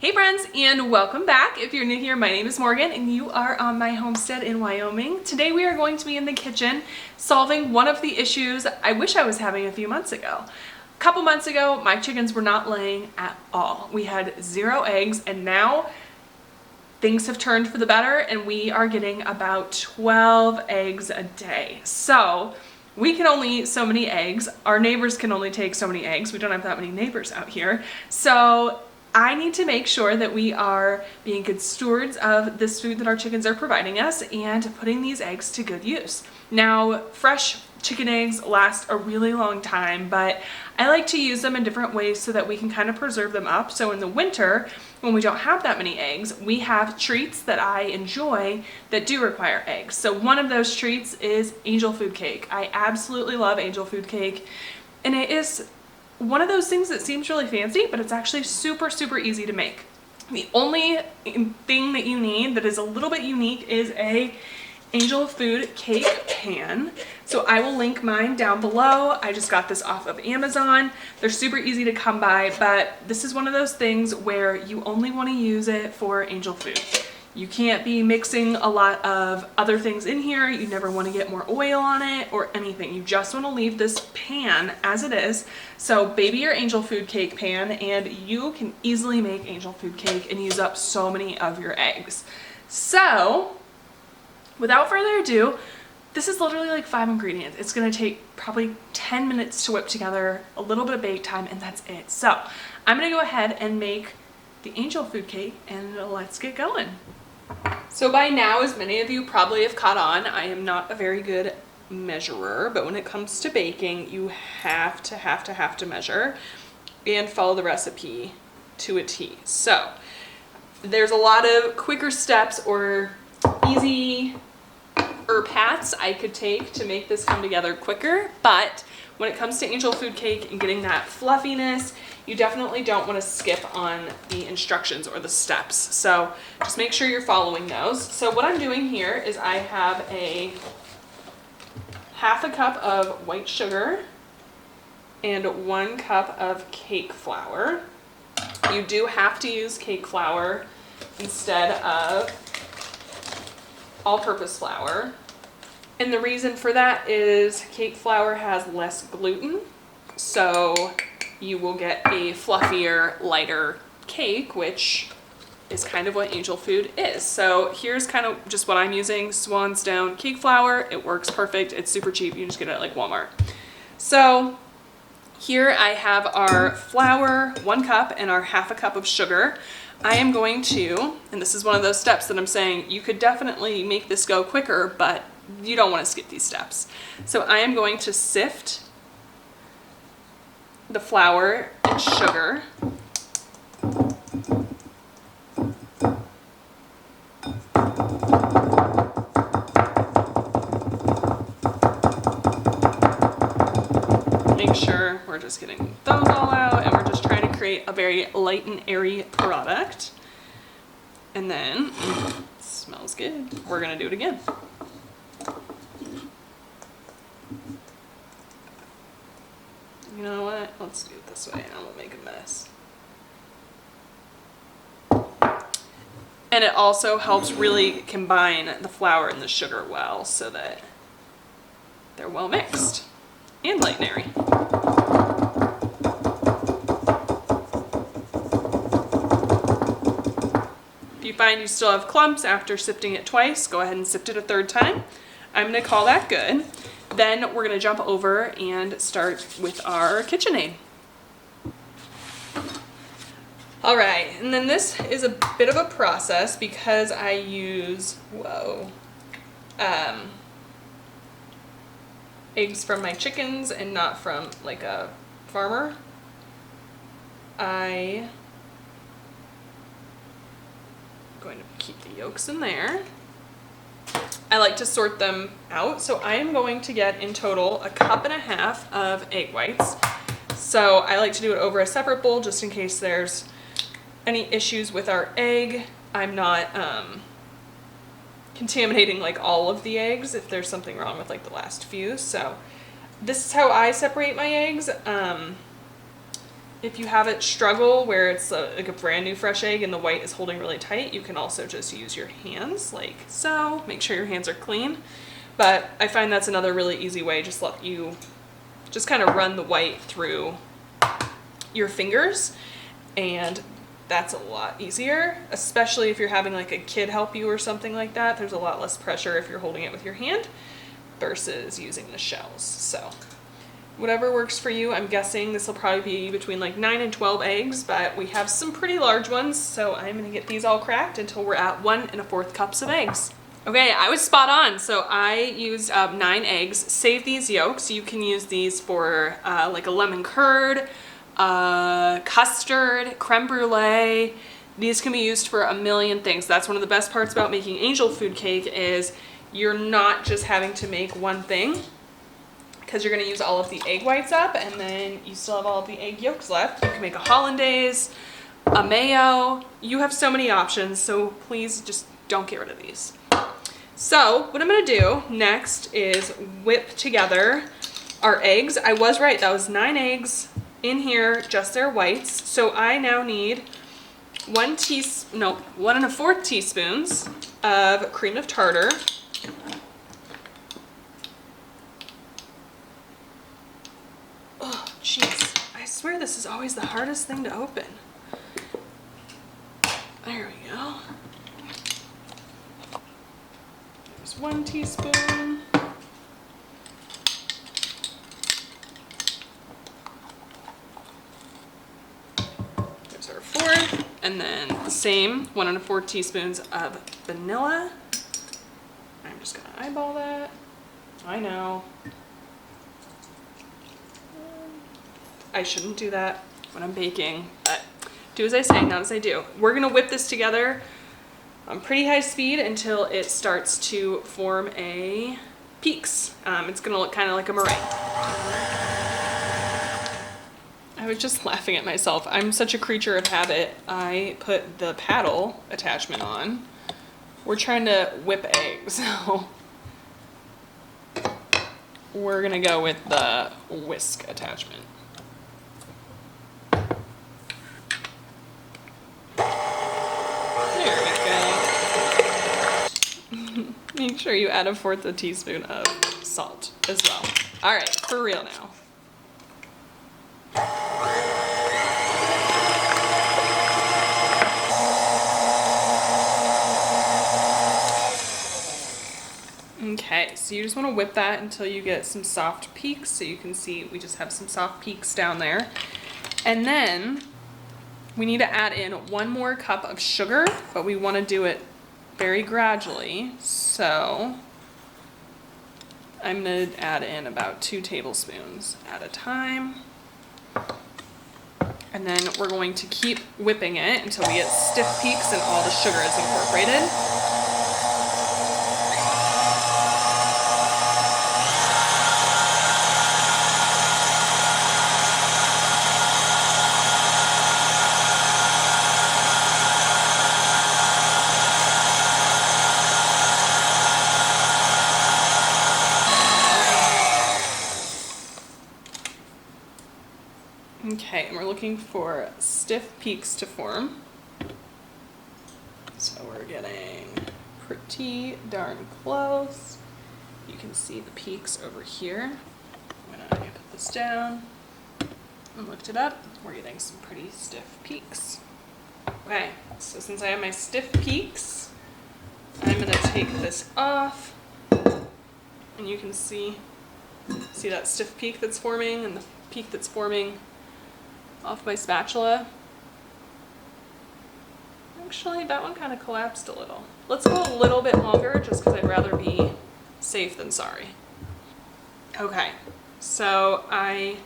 Hey friends, and welcome back. If you're new here, my name is Morgan and you are on my homestead in Wyoming. Today we are going to be in the kitchen solving one of the issues I wish I was having a few months ago. A couple months ago, my chickens were not laying at all. We had 0 eggs, and now things have turned for the better and we are getting about 12 eggs a day. So we can only eat so many eggs. Our neighbors can only take so many eggs. We don't have that many neighbors out here. So I need to make sure that we are being good stewards of this food that our chickens are providing us and putting these eggs to good use. Now, fresh chicken eggs last a really long time, but I like to use them in different ways so that we can kind of preserve them up. So in the winter, when we don't have that many eggs, we have treats that I enjoy that do require eggs. So one of those treats is angel food cake. I absolutely love angel food cake, and it is one of those things that seems really fancy, but it's actually super, super easy to make. The only thing that you need that is a little bit unique is a angel food cake pan. So I will link mine down below. I just got this off of Amazon. They're super easy to come by, but this is one of those things where you only want to use it for angel food. You can't be mixing a lot of other things in here. You never want to get more oil on it or anything. You just want to leave this pan as it is. So baby your angel food cake pan, and you can easily make angel food cake and use up so many of your eggs. So without further ado, this is literally like 5 ingredients. It's going to take probably 10 minutes to whip together, a little bit of bake time, and that's it. So I'm going to go ahead and make the angel food cake, and let's get going. So by now, as many of you probably have caught on, I am not a very good measurer, but when it comes to baking, you have to measure and follow the recipe to a T. So there's a lot of quicker steps or easy paths I could take to make this come together quicker, but when it comes to angel food cake and getting that fluffiness, you definitely don't want to skip on the instructions or the steps. So just make sure you're following those. So what I'm doing here is I have a half a cup of white sugar and 1 cup of cake flour. You do have to use cake flour instead of all-purpose flour. And the reason for that is cake flour has less gluten, so you will get a fluffier, lighter cake, which is kind of what angel food is. So here's kind of just what I'm using: Swan's Down cake flour. It works perfect. It's super cheap. You just get it at like Walmart. So here I have our flour, 1 cup, and our half a cup of sugar. I am going to, and this is one of those steps that I'm saying you could definitely make this go quicker, but you don't want to skip these steps. So I am going to sift the flour and sugar. Make sure we're just getting those all out, and we're just trying to create a very light and airy product. And then, it smells good. We're gonna do it again. You know what? Let's do it this way and I won't make a mess. And it also helps really combine the flour and the sugar well so that they're well mixed and light and airy. If you find you still have clumps after sifting it twice, go ahead and sift it a 3rd time. I'm going to call that good. Then we're going to jump over and start with our KitchenAid. All right, and then this is a bit of a process because I use, eggs from my chickens and not from like a farmer. I'm going to keep the yolks in there. I like to sort them out, so I am going to get in total 1.5 cups of egg whites. So I like to do it over a separate bowl just in case there's any issues with our egg. I'm not contaminating like all of the eggs if there's something wrong with like the last few. So this is how I separate my eggs. If you have it struggle where it's like a brand new fresh egg and the white is holding really tight, you can also just use your hands like so. Make sure your hands are clean. But I find that's another really easy way. Just let you just kind of run the white through your fingers, and that's a lot easier, especially if you're having like a kid help you or something like that. There's a lot less pressure if you're holding it with your hand versus using the shells. So whatever works for you. I'm guessing this will probably be between like 9 and 12 eggs, but we have some pretty large ones, so I'm gonna get these all cracked until we're at 1 1/4 cups of eggs. Okay, I was spot on. So I used 9 eggs. Save these yolks. You can use these for like a lemon curd, custard, creme brulee. These can be used for a million things. That's one of the best parts about making angel food cake is you're not just having to make one thing, because you're going to use all of the egg whites up and then you still have all of the egg yolks left. You can make a hollandaise, a mayo. You have so many options, so please just don't get rid of these. So what I'm going to do next is whip together our eggs. I was right, that was 9 eggs in here, just their whites. So I now need 1 1/4 teaspoons of cream of tartar. Oh, jeez. I swear this is always the hardest thing to open. There we go. There's 1 teaspoon. There's our 4th. And then the same 1 1/4 teaspoons of vanilla. I'm just gonna eyeball that. I know. I shouldn't do that when I'm baking, but do as I say, not as I do. We're gonna whip this together on pretty high speed until it starts to form a peaks. It's gonna look kind of like a meringue. I was just laughing at myself. I'm such a creature of habit. I put the paddle attachment on. We're trying to whip eggs, so we're gonna go with the whisk attachment. Make sure you add 1/4 teaspoon of salt as well. All right, for real now. Okay, so you just want to whip that until you get some soft peaks. So you can see we just have some soft peaks down there. And then we need to add in 1 more cup of sugar, but we want to do it very gradually. So I'm going to add in about 2 tablespoons at a time. And then we're going to keep whipping it until we get stiff peaks and all the sugar is incorporated. Okay, and we're looking for stiff peaks to form. So we're getting pretty darn close. You can see the peaks over here. When I put this down and lift it up, we're getting some pretty stiff peaks. Okay, so since I have my stiff peaks, I'm gonna take this off, and you can see that stiff peak that's forming and the peak that's forming off my spatula. Actually, that one kind of collapsed a little. Let's go a little bit longer just because I'd rather be safe than sorry. Okay, so I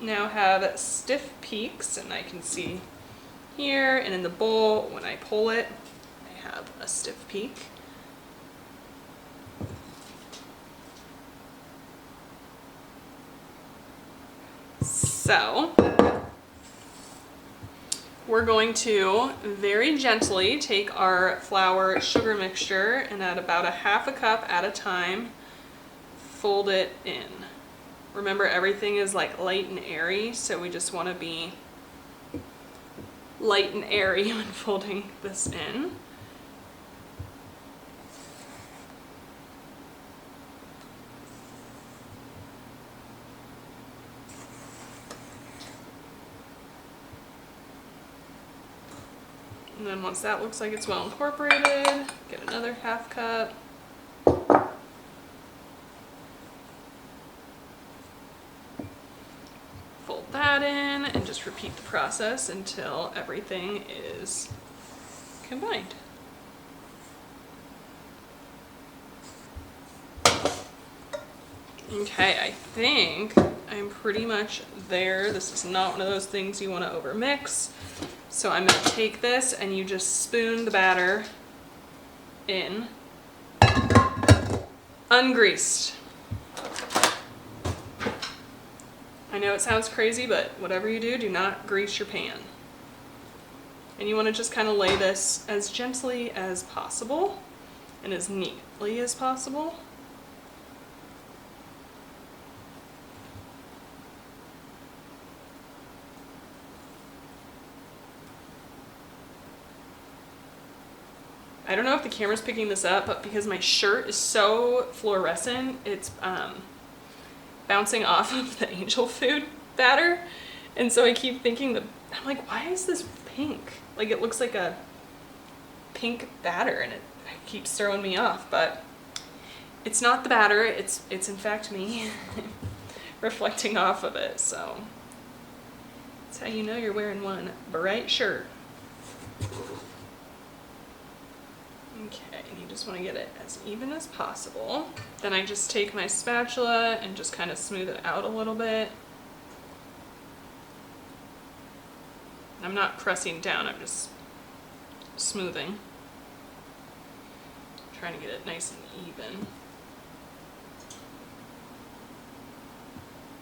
now have stiff peaks, and I can see here and in the bowl when I pull it, I have a stiff peak. So we're going to very gently take our flour sugar mixture and add about 1/2 cup at a time, fold it in. Remember, everything is like light and airy, so we just want to be light and airy when folding this in. And then once that looks like it's well incorporated, get another half cup. Fold that in and just repeat the process until everything is combined. Okay, I think I'm pretty much there. This is not one of those things you want to overmix. So I'm going to take this and you just spoon the batter in, ungreased. I know it sounds crazy, but whatever you do, do not grease your pan. And you want to just kind of lay this as gently as possible and as neatly as possible. I don't know if the camera's picking this up, but because my shirt is so fluorescent, it's bouncing off of the angel food batter. And so I keep thinking that, I'm like, why is this pink? Like, it looks like a pink batter, and it keeps throwing me off, but it's not the batter, it's in fact me reflecting off of it. So that's how you know you're wearing one bright shirt. Okay, and you just want to get it as even as possible. Then I just take my spatula and just kind of smooth it out a little bit. I'm not pressing down, I'm just smoothing. Trying to get it nice and even.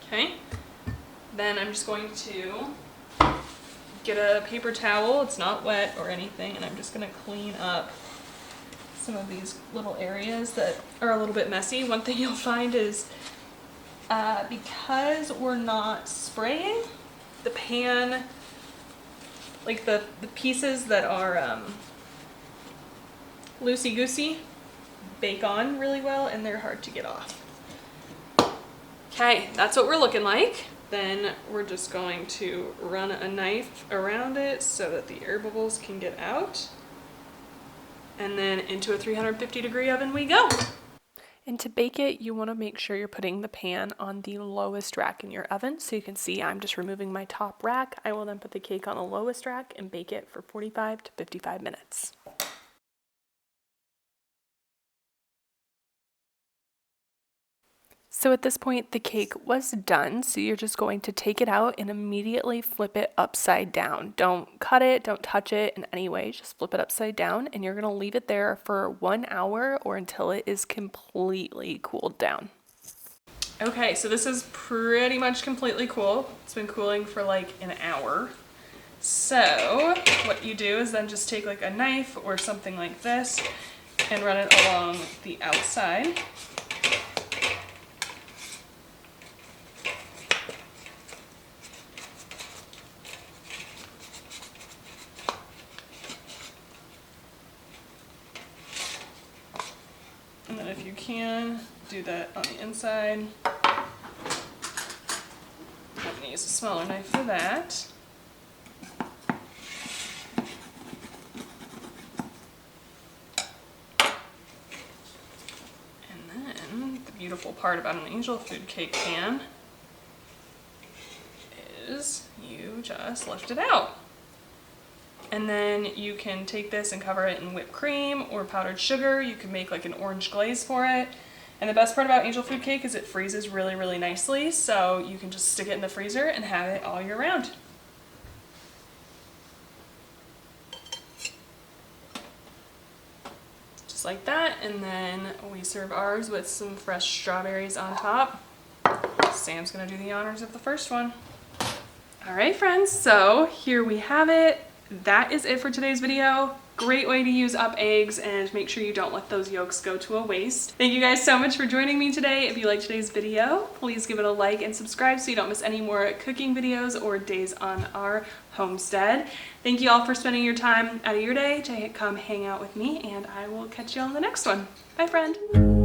Okay, then I'm just going to get a paper towel. It's not wet or anything, and I'm just going to clean up some of these little areas that are a little bit messy. One thing you'll find is because we're not spraying, the pan, like the pieces that are loosey-goosey, bake on really well, and they're hard to get off. Okay, that's what we're looking like. Then we're just going to run a knife around it so that the air bubbles can get out. And then into a 350-degree oven we go. And to bake it, you want to make sure you're putting the pan on the lowest rack in your oven. So you can see I'm just removing my top rack. I will then put the cake on the lowest rack and bake it for 45 to 55 minutes. So at this point, the cake was done. So you're just going to take it out and immediately flip it upside down. Don't cut it, don't touch it in any way, just flip it upside down, and you're going to leave it there for 1 hour or until it is completely cooled down. Okay, so this is pretty much completely cool. It's been cooling for like an hour. So what you do is then just take like a knife or something like this and run it along the outside. And then if you can, do that on the inside. I'm going to use a smaller knife for that. And then the beautiful part about an angel food cake pan is you just lift it out. And then you can take this and cover it in whipped cream or powdered sugar. You can make like an orange glaze for it. And the best part about angel food cake is it freezes really, really nicely. So you can just stick it in the freezer and have it all year round. Just like that. And then we serve ours with some fresh strawberries on top. Sam's gonna do the honors of the first one. All right, friends, so here we have it. that is it for today's video. Great way to use up eggs, and make sure you don't let those yolks go to a waste. Thank you guys so much for joining me today. If you liked today's video, please give it a like and subscribe so you don't miss any more cooking videos or days on our homestead. Thank you all for spending your time out of your day to come hang out with me, and I will catch you on the next one. Bye, friend.